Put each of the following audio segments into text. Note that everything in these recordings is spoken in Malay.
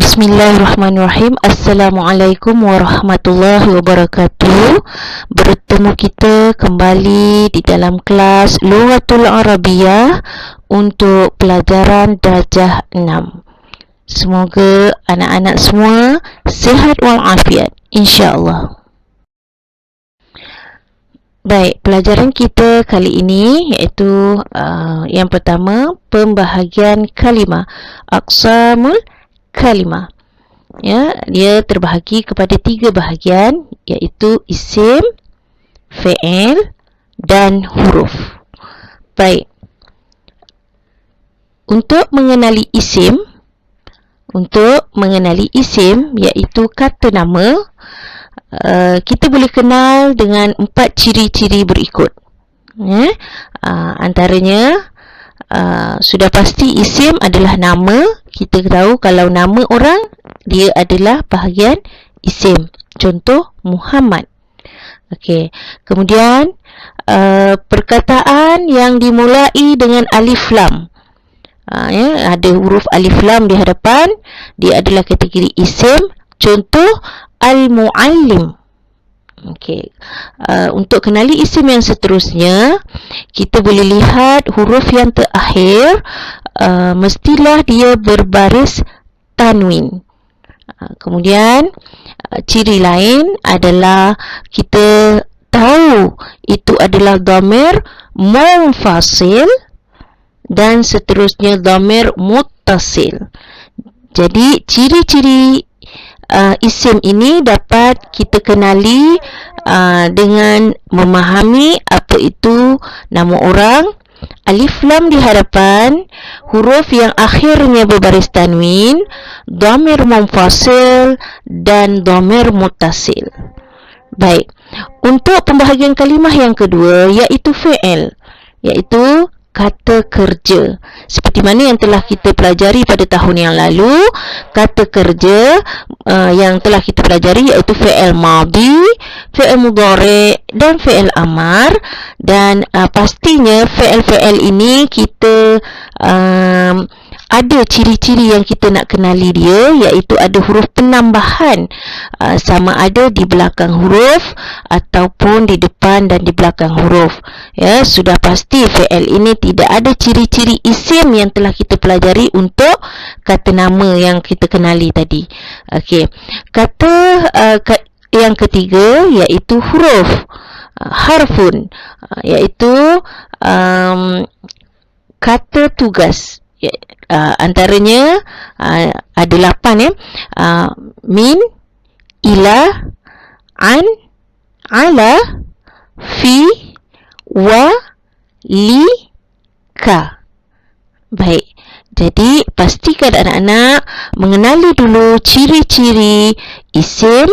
Bismillahirrahmanirrahim. Assalamualaikum warahmatullahi wabarakatuh. Bertemu kita kembali di dalam kelas Lughatul Arabiyyah untuk pelajaran darjah 6. Semoga anak-anak semua sihat walafiat, insya-Allah. Baik, pelajaran kita kali ini iaitu yang pertama, pembahagian kalimah. Aqsamul kalimah. Ya, dia terbahagi kepada 3 bahagian, iaitu isim, fi'il dan huruf. Baik. Untuk mengenali isim iaitu kata nama, kita boleh kenal dengan 4 ciri-ciri berikut. Antaranya sudah pasti isim adalah nama. Kita tahu kalau nama orang, dia adalah bahagian isim. Contoh Muhammad. Okey. Kemudian perkataan yang dimulai dengan alif lam. Ada huruf alif lam di hadapan, dia adalah kategori isim. Contoh al-muallim. Okey. Untuk kenali isim yang seterusnya, kita boleh lihat huruf yang terakhir mestilah dia berbaris tanwin. Kemudian ciri lain adalah kita tahu itu adalah dhamir munfasil dan seterusnya dhamir muttasil. Jadi ciri-ciri isim ini dapat kita kenali dengan memahami apa itu nama orang, alif lam di hadapan, huruf yang akhirnya berbaris tanwin, dhamir munfasil dan dhamir muttasil. Baik. Untuk pembahagian kalimah yang kedua iaitu fi'il, iaitu kata kerja. Seperti mana yang telah kita pelajari pada tahun yang lalu, kata kerja yang telah kita pelajari iaitu fi'il madhi, fi'il mudhari dan fi'il amar. Dan pastinya fi'il-fi'il ini kita ada ciri-ciri yang kita nak kenali dia, iaitu ada huruf penambahan, sama ada di belakang huruf ataupun di depan dan di belakang huruf. Ya, sudah pasti fi'il ini tidak ada ciri-ciri isim yang telah kita pelajari untuk kata nama yang kita kenali tadi. Okey. Kata yang ketiga iaitu huruf, harfun, iaitu kata tugas. Antaranya ada 8 min, ila, an, ala, fi, wa, li, ka. Baik. Jadi pastikan anak-anak mengenali dulu ciri-ciri isim,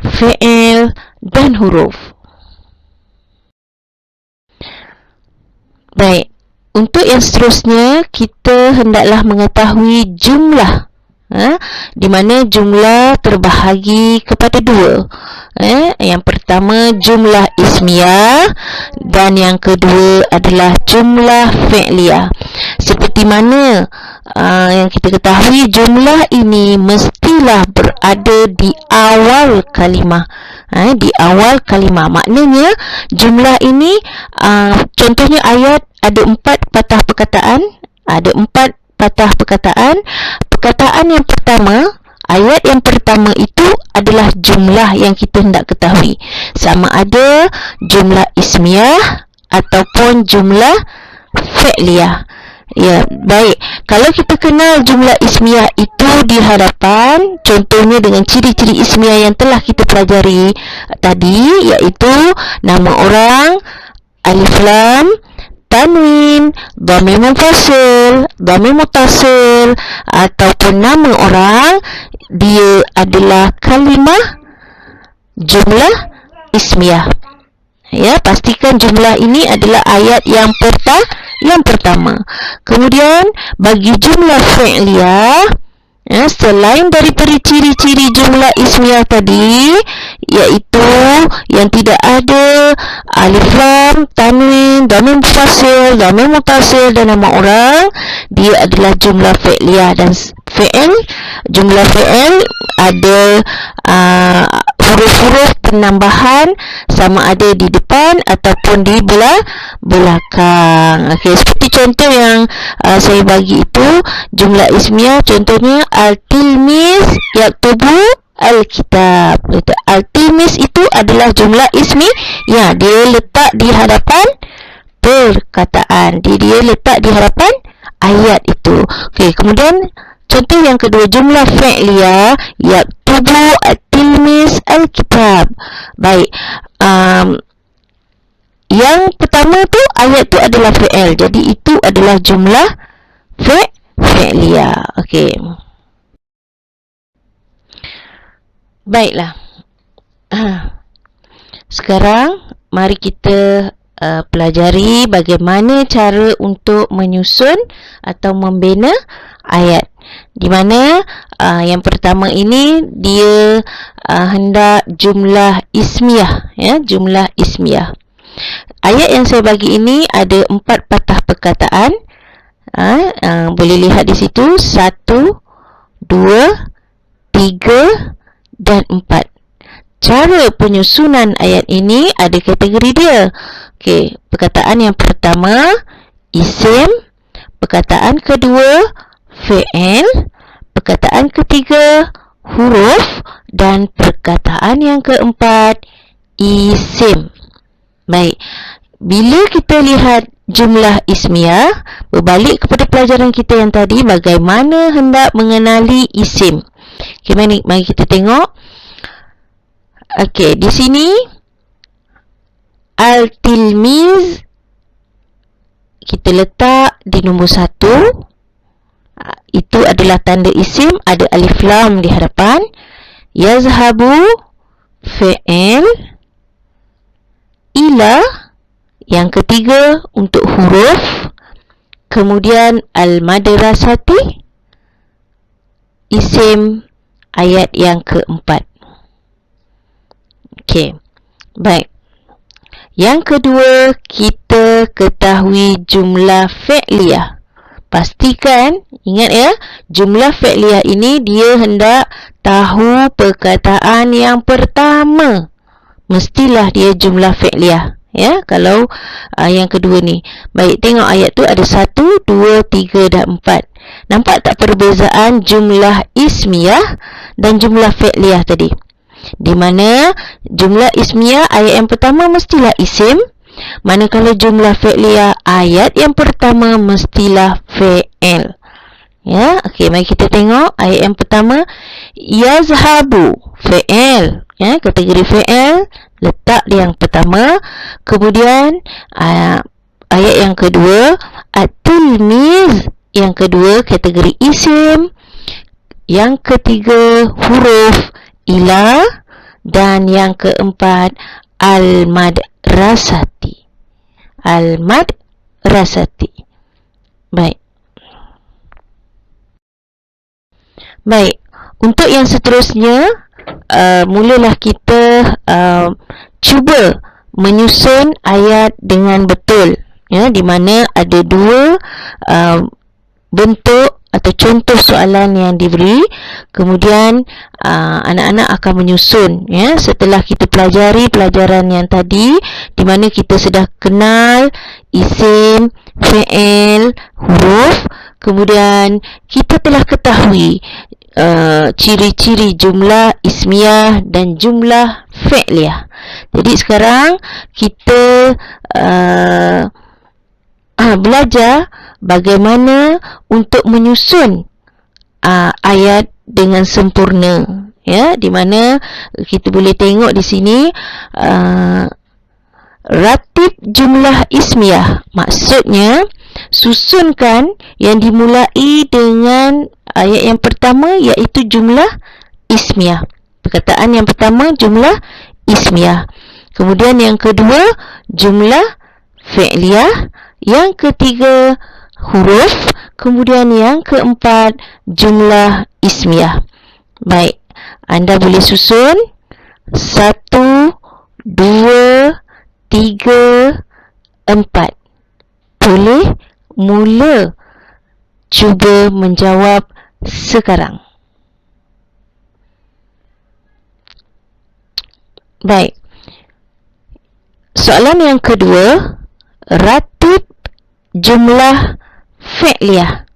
fi'il dan huruf. Baik. Untuk yang seterusnya, kita hendaklah mengetahui jumlah, di mana jumlah terbahagi kepada 2. Yang pertama jumlah ismiyah dan yang kedua adalah jumlah fi'liyah. Seperti mana yang kita ketahui, jumlah ini mestilah berada di awal kalimah. Di awal kalimah. Maknanya jumlah ini, contohnya ayat ada 4 patah perkataan. Ada 4 patah perkataan. Perkataan yang pertama, ayat yang pertama itu adalah jumlah yang kita hendak ketahui. Sama ada jumlah ismiyah ataupun jumlah fi'liyah. Ya, baik. Kalau kita kenal jumlah ismiyah itu di hadapan, contohnya dengan ciri-ciri ismiyah yang telah kita pelajari tadi, iaitu nama orang, alif lam, tanwin, dhamir munfasil, dhamir muttasil, ataupun nama orang, dia adalah kalimah jumlah ismiyah. Ya, pastikan jumlah ini adalah ayat yang pertama. Kemudian bagi jumlah fi'liyah, selain daripada ciri-ciri jumlah ismiyah tadi, iaitu yang tidak ada alif lam, tanwin, dhamir muttasil, dhamir muttasil dan nama orang, dia adalah jumlah fi'liyah. Dan jumlah fi'il ada huruf-huruf penambahan, sama ada di depan ataupun di belakang. Okey, seperti contoh yang saya bagi itu, jumlah ismiyah contohnya al-tilmiz yaktubu al-kitab. Al-tilmiz itu adalah jumlah ismiyah, dia letak di hadapan perkataan, dia letak di hadapan ayat itu. Okey, kemudian contoh yang kedua, jumlah fi'liyah yaktubu at-tilmiz al-kitab. Baik, yang pertama tu ayat tu adalah fi'il, jadi itu adalah jumlah fi'liyah. Okey, baiklah. Sekarang mari kita pelajari bagaimana cara untuk menyusun atau membina ayat. Di mana yang pertama ini dia hendak jumlah ismiyah, ya, jumlah ismiyah. Ayat yang saya bagi ini ada 4 patah perkataan. Boleh lihat di situ 1, 2, 3 dan 4. Cara penyusunan ayat ini ada kategori dia. Okey, perkataan yang pertama isim, perkataan kedua fi'il, perkataan ketiga huruf, dan perkataan yang keempat isim. Baik, bila kita lihat jumlah ismiyah, berbalik kepada pelajaran kita yang tadi, bagaimana hendak mengenali isim. Okey, mari kita tengok. Okey, di sini al-tilmiz kita letak di nombor 1. Itu adalah tanda isim, ada alif lam di hadapan. Yazhabu fi'il, ila yang ketiga untuk huruf, kemudian al-madrasati isim ayat yang keempat. Okey, baik. Yang kedua, kita ketahui jumlah fi'liyah. Pastikan, ingat ya, jumlah fi'liyah ini dia hendak tahu perkataan yang pertama. Mestilah dia jumlah fi'liyah. Ya, kalau yang kedua ni. Baik, tengok ayat tu ada 1, 2, 3 dan 4. Nampak tak perbezaan jumlah ismiyah dan jumlah fi'liyah tadi? Di mana jumlah ismiyah ayat yang pertama mestilah isim, manakala jumlah fi'liyah ayat yang pertama mestilah fi'il. Ya, okey, mari kita tengok ayat yang pertama, yazhabu fi'il, ya, kategori fi'il letak di yang pertama. Kemudian ayat yang kedua at-tilmiz, yang kedua kategori isim, yang ketiga huruf ila, dan yang keempat al-madrasati. Al-madrasati. Baik. Baik, untuk yang seterusnya, mulalah kita cuba menyusun ayat dengan betul, ya, di mana ada 2 bentuk atau contoh soalan yang diberi. Kemudian anak-anak akan menyusun, ya, setelah kita pelajari pelajaran yang tadi, di mana kita sudah kenal isim, fi'il, huruf. Kemudian kita telah ketahui ciri-ciri jumlah ismiyah dan jumlah fi'liyah. Jadi sekarang kita belajar bagaimana untuk menyusun ayat dengan sempurna, ya, di mana kita boleh tengok di sini ratib jumlah ismiyah, maksudnya susunkan yang dimulai dengan ayat yang pertama iaitu jumlah ismiyah. Perkataan yang pertama jumlah ismiyah, kemudian yang kedua jumlah fi'liyah, yang ketiga huruf, kemudian yang keempat jumlah ismiyah. Baik, anda boleh susun 1, 2, 3, 4. boleh mula cuba menjawab sekarang. Baik. Soalan yang kedua, ratib jumlah fi'liyah.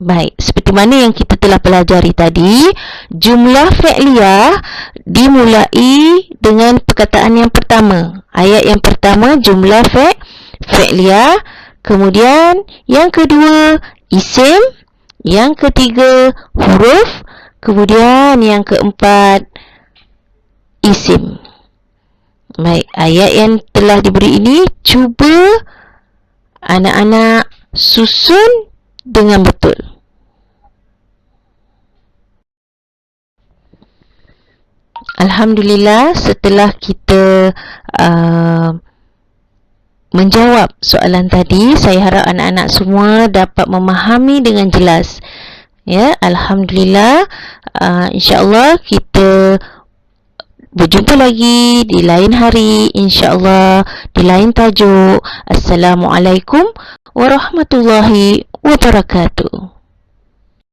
Baik, seperti mana yang kita telah pelajari tadi, jumlah fi'liyah dimulai dengan perkataan yang pertama. Ayat yang pertama jumlah fi'liyah, kemudian yang kedua isim, yang ketiga huruf, kemudian yang keempat isim. Baik, ayat yang telah diberi ini cuba anak-anak susun dengan betul. Alhamdulillah, setelah kita menjawab soalan tadi, saya harap anak-anak semua dapat memahami dengan jelas. Ya, alhamdulillah. InsyaAllah kita berjumpa lagi di lain hari, insyaAllah, di lain tajuk. Assalamualaikum warahmatullahi wabarakatuh.